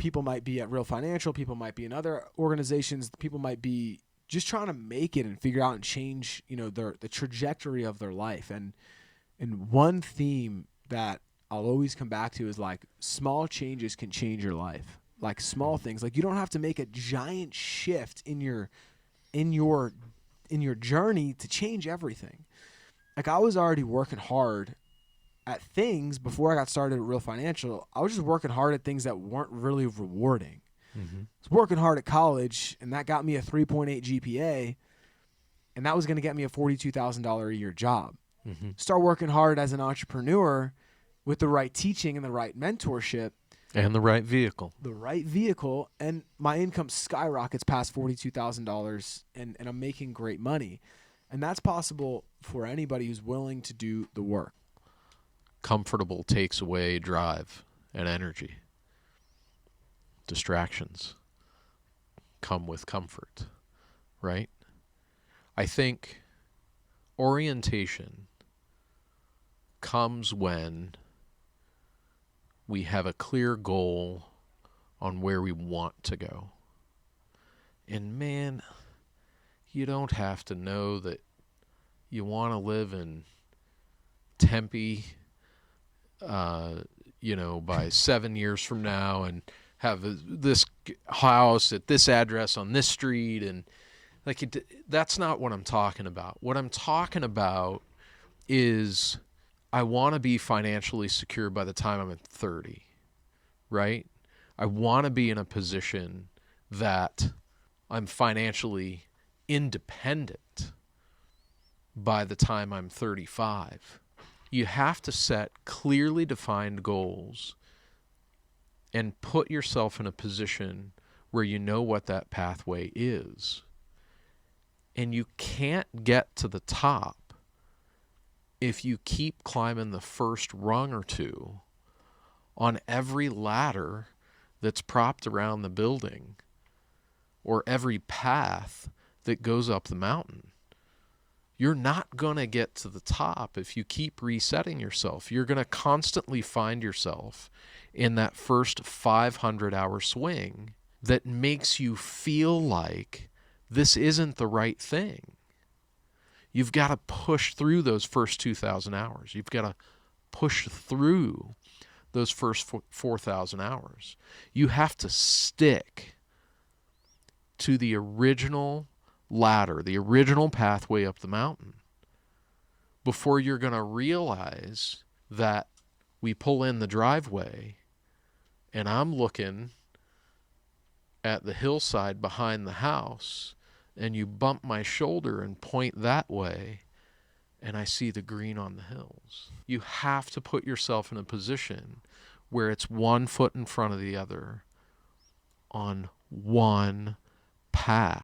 people might be at Real Financial, people might be in other organizations, people might be just trying to make it and figure out and change, the trajectory of their life. And one theme that I'll always come back to is like small changes can change your life. Like small things. Like you don't have to make a giant shift in your journey to change everything. Like I was already working hard at things before I got started at Real Financial. I was just working hard at things that weren't really rewarding. Mm-hmm. I was working hard at college, and that got me a 3.8 GPA, and that was going to get me a $42,000 a year job. Mm-hmm. Start working hard as an entrepreneur with the right teaching and the right mentorship. And the right vehicle. And my income skyrockets past $42,000, and I'm making great money. And that's possible for anybody who's willing to do the work. Comfortable takes away drive and energy. Distractions come with comfort, right? I think orientation comes when we have a clear goal on where we want to go. And man, you don't have to know that you want to live in Tempe, by 7 years from now and have this house at this address on this street. And that's not what I'm talking about. What I'm talking about is I want to be financially secure by the time I'm at 30, right? I want to be in a position that I'm financially independent by the time I'm 35. You have to set clearly defined goals and put yourself in a position where you know what that pathway is. And you can't get to the top if you keep climbing the first rung or two on every ladder that's propped around the building or every path that goes up the mountain. You're not going to get to the top if you keep resetting yourself. You're going to constantly find yourself in that first 500-hour swing that makes you feel like this isn't the right thing. You've got to push through those first 2,000 hours. You've got to push through those first 4,000 hours. You have to stick to the original ladder, the original pathway up the mountain, before you're going to realize that we pull in the driveway and I'm looking at the hillside behind the house and you bump my shoulder and point that way and I see the green on the hills. You have to put yourself in a position where it's one foot in front of the other on one path.